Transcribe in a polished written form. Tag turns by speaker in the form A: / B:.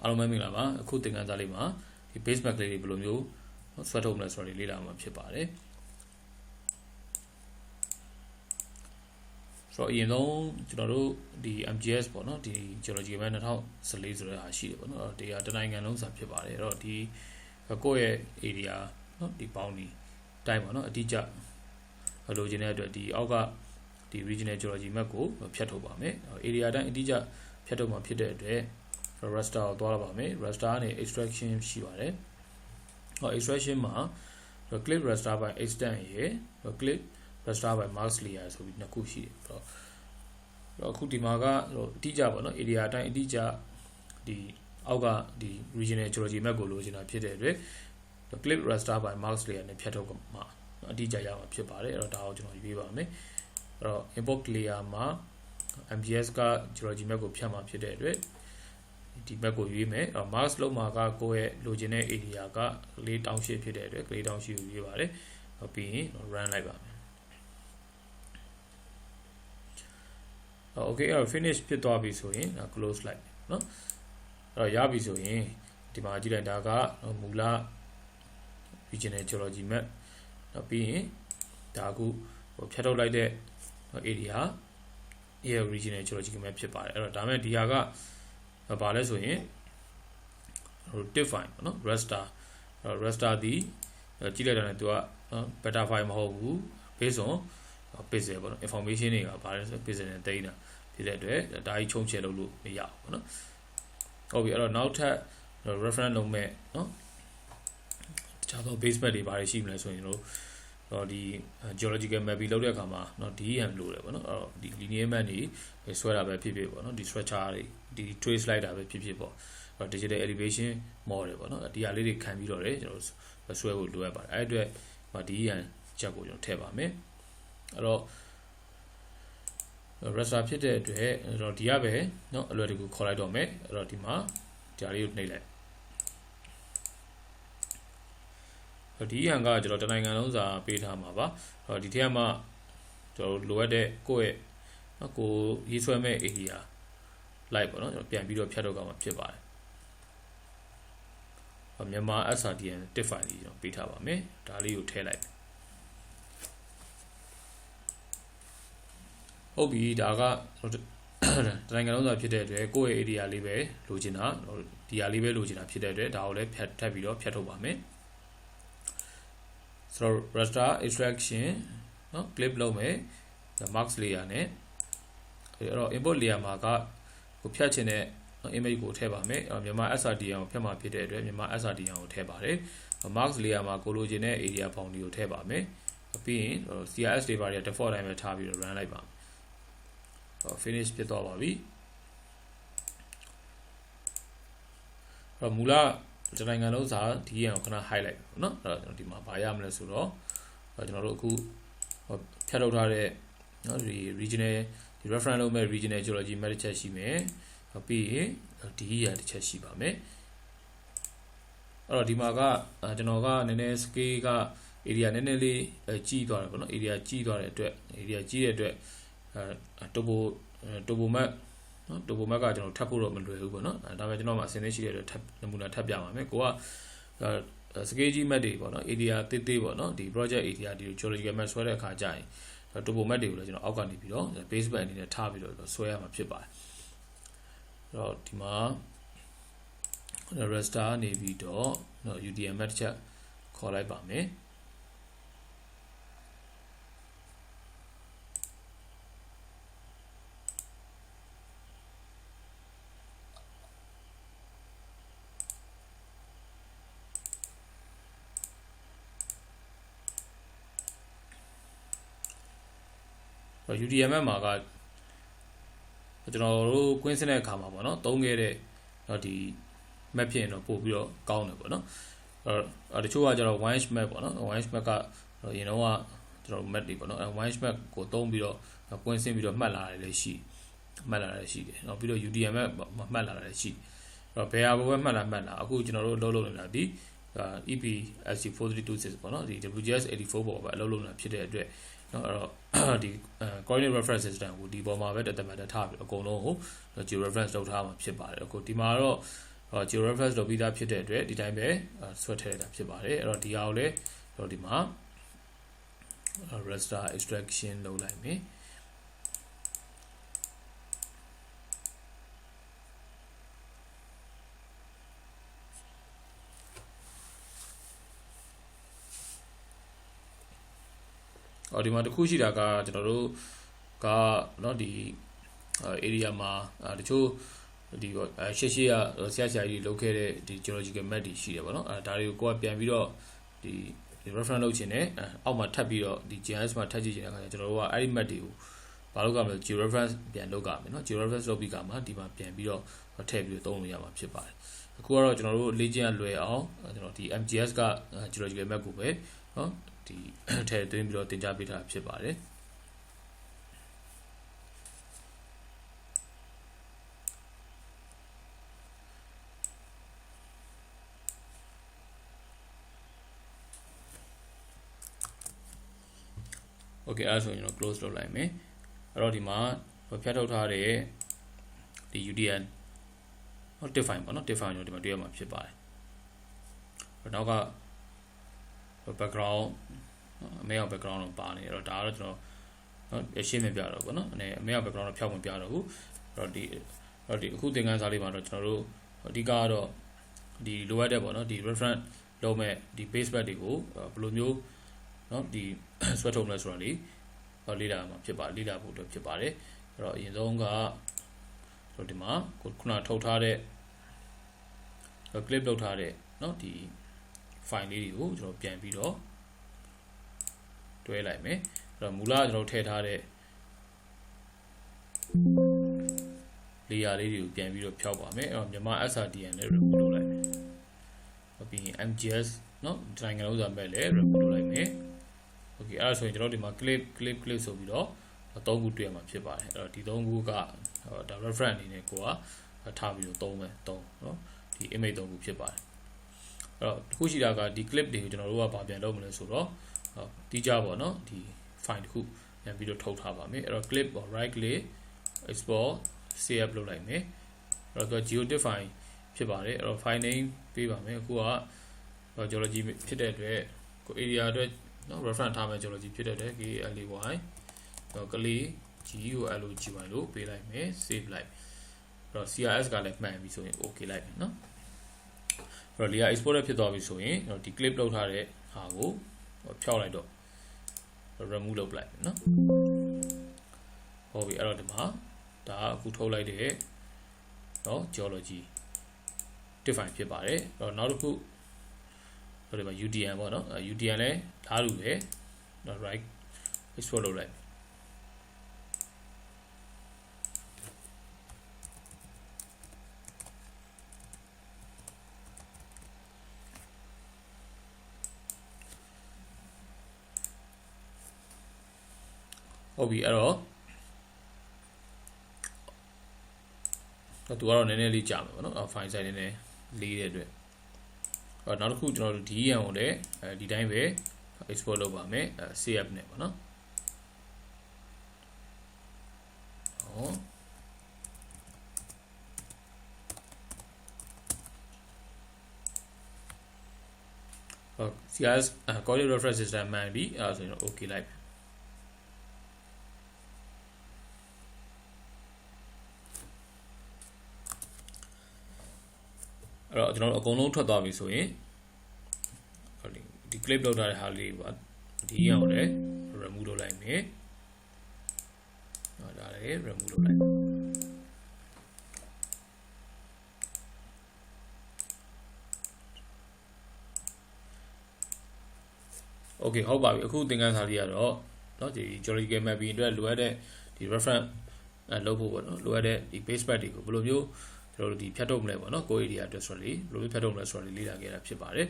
A: အားလုံးပဲမင်္ဂလာပါအခုသင်ခန်းစာလေးမှာဒီ base map လေးတွေဘယ်လိုမျိုးဆွဲထုတ်မလဲဆိုတာလေးလေ့လာမှာဖြစ်ပါတယ်ဆိုတော့အရင်ဆုံးကျွန်တော်တို့ဒီ MGS ပေါ့နော်ဒီ geology map 2014ဆိုတဲ့ဟာရှိတယ်ပေါ့နော်ဒီဟာတနိုင်ငံလုံးစာဖြစ်ပါတယ်အဲ့တော့ဒီကိုယ့်ရဲ့ area နော်ဒီ boundary တိုင်းပေါ့နော်အတိအကျလိုချင်တဲ့အတွက်ဒီအောက်ကဒီ regional geology map ကိုဖြတ်ထုတ်ပါမယ် area တိုင်းအတိအကျဖြတ်ထုတ်မှာဖြစ်တဲ့အတွက် raster ကိုသွားရပါမယ် raster နဲ့ extraction ရှိပါတယ်extraction မှာ clip raster by extent ရယ် clip raster by mask layer ဆိုပြီးနှစ်ခုရှိတယ်ဆိုတော့အခုဒီမှာကအတိအကျပေါ့နော် area အတိုင်းအတိအကျဒီအောက်ကဒီ regional geology map ကိုလိုချင်တာဖြစ်တဲ့အတွက် clip raster by mask layer နဲ့ဖြတ်ထုတ်မှာအတိအကျရမှာဖြစ်ပါတယ်အဲ့တော့ဒါကိုကျွန်တော်ရွေးပါမယ်အဲ့တော့ import layer မှာ MGS က geology map ကိုဖြတ်မှာဖြစ်တဲ့အတွက်ဒီ map ကိုရွေးမယ်အဲ့တော့ mask လုံးမှာကကိုယ့်ရဲ့လိုချင်တဲ့ area ကလေးတောင်းရှိဖြစ်တဲ့အတွက်လေးတောင်းရှိကိုရွေးပါတယ်ပြီးရင် run လိုက်ပါမယ်okay အဲ့တော့ finish ဖြစ်သွားပြီဆိုရင် close လိုက်เนาะအဲ့တော့ရပြီဆိုရင်ဒီမှာကြည့်လိုက်တာကမူလ regional geology map ပြီးရင်ဒါအခုဖြတ်ထုတ်လိုက်တဲ့ area regional geology map ဖြစ်ပါတယ်အဲ့တော့ဒါမဲ့ဒီဟာကဘာလဲဆိုရင် define ပေါ့နော် raster ဒီကြည့်လိုက်တာနဲ့သူက beta file မဟုတ်ဘူး based on pixel ပေါ့နော် information တွေကဘာလဲဆို pixel နဲ့တိန်းတာဖြစ်တဲ့အတွက်ဒါကြီးချုံချယ်လုပ်လို့မရဘူးပေါ့နော်ဟုတ်ပြီအဲ့တော့နောက်ထပ် reference လုပ်မဲ့နော်တခြားသော base map တွေဘာတွေရှိမလဲဆိုရင်တော့ဒီ geological map ပြီးလုပ်တဲ့အခါမှာเนาะ DEM လို့တယ်ပေါ့နော်အဲ့တော့ဒီ linear map တွေဆွဲတာပဲဖြစ်ဖြစ်ပေါ့နော်ဒီ structure တွေဒီ trace လိုက်တာပဲဖြစ်ဖြစ်ပေါ့အဲ့တော့ digital elevation model ပေါ့နော်ဒီဟာလေးတွေခံပြီးတော့တယ်ကျွန်တော်ဆွဲဖို့လိုအပ်ပါတယ်အဲ့အတွက် DEM ချက်ကိုကျွန်တော်ထည့်ပါမယ်အဲ့တော့ raster ဖြစ်တဲ့အတွက်အဲ့တော့ဒီကပဲเนาะအလွယ်တကူခေါ်လိုက်တော့မယ်အဲ့တော့ဒီမှာဒါလေးကိုနှိပ်လိုက်ဒီဟန်ကကျွန်တော်တနိုင်ငံလုံးစာပေးထားမှာပါဒီထဲမှာကျွန်တော်လိုအပ်တဲ့ကိုယ့်ရဲ့ကိုရေးဆွဲမဲ့ area လိုက်ပေါ့နော်ကျွန်တော်ပြန်ပြီးတော့ဖြတ်တော့ကောင်းမှာဖြစ်ပါတယ်မြန်မာ SRTN tif file ကြီးကျွန်တော်ပေးထားပါမယ်ဒါလေးကိုထည့်လိုက်ဟုတ်ပြီဒါကတနိုင်ငံလုံးစာဖြစ်တဲ့အတွက်ကိုယ့်ရဲ့ area လေးပဲလိုချင်တာဒီဟာလေးပဲလိုချင်တာဖြစ်တဲ့အတွက်ဒါကိုလည်းထပ်ပြီးတော့ဖြတ်ထုတ်ပါမယ်ဆိုတော့ raster extraction เนาะ clip လုပ်မယ် mask layer နဲ့အဲ့တော့ import layer မှာကကိုဖြတ်ချင်တဲ့ image ကိုထည့်ပါမယ်မြန်မာ SRTN ကိုဖြတ်မှာဖြစ်တဲ့အတွက်မြန်မာ SRTN ကိုထည့်ပါတယ် mask layer မှာကိုလိုချင်တဲ့ area boundary ကိုထည့်ပါမယ်ပြီးရင် CRS တွေပါတွေ default တိုင်းပဲထားပြီးတော့ run လိုက်ပါfinish ဖြစ်သွားပါပြီမူလတနိုင်ငံလုံးစာ DEM ကိုခဏ highlight ပေါ့နော်အဲ့တော့ဒီမှာဘာရမလဲဆိုတော့ကျွန်တော်တို့အခုဖြတ်ထုတ်ထားတဲ့နော်ဒီ regional ဒီ reference လုပ်မဲ့ regional geology map တစ်ချက်ရှိမယ်ပြီးရင် DEM တစ်ချက်ရှိပါမယ်အဲ့တော့ဒီမှာကကျွန်တော်ကနည်းနည်း scale က area နည်းနည်းလေးကြီးသွားတယ်ပေါ့နော် area ကြီးသွားတဲ့အတွက် area ကြီးတဲ့အတွက်topo map နော် topo map ကကျွန်တော်ထပ်ဖို့တော့မလွယ်ဘူးပေါ့နော်ဒါပေမဲ့ကျွန်တော်မှအစင်းလေးရှိတဲ့အတွက်နမူနာထပ်ပြပါမယ်ကိုက scale ကြီး map တွေပေါ့နော် area သေးသေးပေါ့နော်ဒီ project area ဒီ geological map ဆွဲတဲ့အခါကျရင်topo map တွေကိုလည်းကျွန်တော်အောက်ကနေပြီးတော့ base map အနေနဲ့ထားပြီးတော့ဆွဲရမှာဖြစ်ပါတယ်အဲ့တော့ဒီမှာ raster နေပြီးတော့နော် UTM map တစ်ချက်ခေါ်လိုက်ပါမယ်UTM မှာကကျွန်တော်တို့ကွင်းစတဲ့အခါမှာပေါ့နော်သုံးခဲ့တဲ့ဒီ map ဖြစ်ရင်တော့ပို့ပြီးတော့ကောင်းတယ်ပေါ့နော်တချို့ကကျတော့ one inch map ပေါ့နော် one inch map ကရင်တော့ကျွန်တော် map တွေပေါ့နော်one inch map ကိုသုံးပြီးတော့ကွင်းစပြီးတော့မှတ်လာတယ်လည်းရှိတယ်နောက်ပြီးတော့ UTM map မှတ်လာတယ်ရှိဘယ်ဟာကိုပဲမှတ်လာအခုကျွန်တော်တို့လုပ်နေတာဒီEPSC4326 ပေါ့နော်ဒီ WGS84 ပေါ်ပဲအလုပ်လုပ်နေတာဖြစ်တဲ့အတွက်နော်အဲ့တော့ဒီ coordinate reference system ကိုဒီပေါ်မှာပဲတက်တက်ထားပြီးအကုန်လုံးကို geo reference လုပ်ထားမှာဖြစ်ပါတယ်အခုဒီမှာတော့ georeference လုပ်ပြီးသားဖြစ်တဲ့အတွက်ဒီတိုင်းပဲဆွဲထည့်လိုက်တာဖြစ်ပါတယ်အဲ့တော့ဒီအောင်လည်းတော့ဒီမှာ raster extraction လုပ်လိုက်မယ်ဒီမှာတစ်ခုရှိတာကကျွန်တော်တို့ကเนาะဒီ area မှာတချို့ဒီရှေ့ကဆရာကြီးလုပ်ခဲ့တဲ့ဒီ geological map တွေရှိတယ်ပေါ့နော်ဒါတွေကိုကိုယ်ကပြန်ပြီးတော့ဒီ reference လုပ်ချင်တယ်အောက်မှာထပ်ပြီးတော့ဒီ GIS မှာထပ်ကြည့်ချင်တဲ့အခါကျကျွန်တော်တို့ကအဲ့ဒီ map တွေကိုဘာလို့ကမလဲ georeference ပြန်လုပ်ကြမယ်เนาะ georeference လုပ်ပြီးကမှဒီမှာပြန်ပြီးတော့ထည့်ပြီးတော့သုံးလို့ရမှာဖြစ်ပါတယ်အခုကတော့ကျွန်တော်တို့လေ့ကျင့်လွယ်အောင်ကျွန်တော်ဒီ MGS က geological map ကိုပဲเนาะဒီထည့်သွင်းပြီးတော့တင်ကြားပေးထားဖြစ်ပါတယ်โอเคအဲ့ဒါဆိုရင်တော့ close လုပ်လိုက်မယ်အဲ့တော့ဒီမှာဖြတ်ထုတ်ထားတဲ့ဒီ UDN ဟော define ပေါ့နော် define ကိုဒီမှာတွေ့ရမှာဖြစ်ပါတယ်နောက်က background အမေအောင် background တော့ပါနေအဲ့တော့ဒါကတော့ကျွန်တော်နော်ရှင်းပြပြတော့ပေါ့နော်အမေအောင် background တော့ဖြောက်ဝင်ပြတော့ဘူးအဲ့တော့ဒီအခုသင်ခန်းစာလေးမှာတော့ကျွန်တော်တို့အဓိကကတော့ဒီလိုအပ်တဲ့ပေါ့နော်ဒီ reference လုပ်မဲ့ဒီ base map တွေကိုဘယ်လိုမျိုးနော်ဒီဆွဲထုတ်မလဲဆိုတာလေးလေ့လာမှာဖြစ်ပါလေ့လာဖို့အတွက်ဖြစ်ပါတယ်အဲ့တော့အရင်ဆုံးကဒီမှာခုနထုတ်ထားတဲ့ clip လုပ်ထားတဲ့နော်ဒီ file လေးတွေကိုကျွန်တော်ပြန်ပြီးတော့တွဲလိုက်မယ်အဲ့တော့မူလကျွန်တော်ထည့်ထားတဲ့ layer လေးတွေကိုပြန်ပြီးတော့ဖြောက်ပါမယ်အဲ့တော့မြန်မာ SRTN နဲ့ remove လုပ်လိုက်မယ်ပြီးရင် MGS နော်ဒီနိုင်ငံလုံးစာမဲ့လည်း remove လုပ်လိုက်မယ်โอเคအဲ့ဒါဆိုရင်ကျွန်တော်ဒီမှာ clip ဆိုပြီးတော့3ခုတွေ့ရမှာဖြစ်ပါတယ်အဲ့တော့ဒီ3ခုကဒါ reference အနေနဲ့ကိုကထားပြီးတော့သုံးမယ်နော်ဒီ image 3ခုဖြစ်ပါတယ်အဲ့တော့တစ်ခုရှိတာကဒီ clip တွေကိုကျွန်တော်တို့ကဗာပြန်လုပ်မလဲဆိုတော့တီးကြပါတော့ဒီ file တစ်ခုပြန်ပြီးတော့ထုတ်ထားပါမယ်အဲ့တော့ clip right click export save လုပ်လိုက်မယ်အဲ့တော့ geodefine ဖြစ်ပါတယ်အဲ့တော့ file name ပေးပါမယ်အခုက geology ဖြစ်တဲ့အတွက်ကို area အတွက်နော် reference ထားမယ် geology ဖြစ်တဲ့အတွက် KLAY ကလေး GOLOGY လို့ပေးလိုက်မယ် save လိုက်အဲ့တော့ CRS ကလည်းမှန်ပြီဆိုရင် okay လိုက်မယ်နော်အဲ့တော့ layer export ဖြစ်သွားပြီဆိုရင်ဒီ clip လောက်ထားတဲ့ဟာကိုဖြောက်လိုက်တော့ remove လုပ်လိုက်နော်ဟုတ်ပြီအဲ့တော့ဒီမှာဒါအခုထုတ်လိုက်တဲ့နော် geology define ဖြစ်ပါတယ်အဲ့တော့နောက်တစ်ခုဒီမှာ UDN ပေါ့နော် UDN လည်းထားလို့ပဲနော် right export လုပ်လိုက်ဟုတ်ပြီအဲ့တော့သူကတော့နည်းနည်းလေးကြာမယ်ပေါ့နော် file size နည်းနည်းလေးတဲ့အတွက်နောက်တစ်ခုကျွန်တော်တို့ DEN ကိုလည်းဒီတိုင်းပဲ export လုပ်ပါမယ် save နဲ့ပေါ့နော်CRS coordinate reference system မှန်ပြီအဲ့ဆိုရင် okay လိုက်အဲ့တော့ကျွန်တော်တို့အကုန်လုံးထွက်သွားပြီဆိုရင်ဒီ clip လောက်ထားတဲ့ဟာလေးပါဒီအောင်လည်း remove လုပ်လိုက်မယ်ဒါလည်း remove လုပ်လိုက်โอเคဟုတ်ပါပြီအခုသင်ခန်းစာလေးကတော့เนาะဒီ geological mapping အတွက်လိုအပ်တဲ့ဒီ reference လုပ်ဖို့ပေါ့နော်လိုအပ်တဲ့ဒီ base map တွေကိုဘယ်လိုမျိုးကျွန်တော်တို့ဒီဖြတ်ထုတ်မလဲပေါ့နော်ကို area အတွက်ဆိုတော့လေဘယ်လိုမျိုးဖြတ်ထုတ်မလဲဆိုတော့လေ့လာခဲ့တာဖြစ်ပါတယ်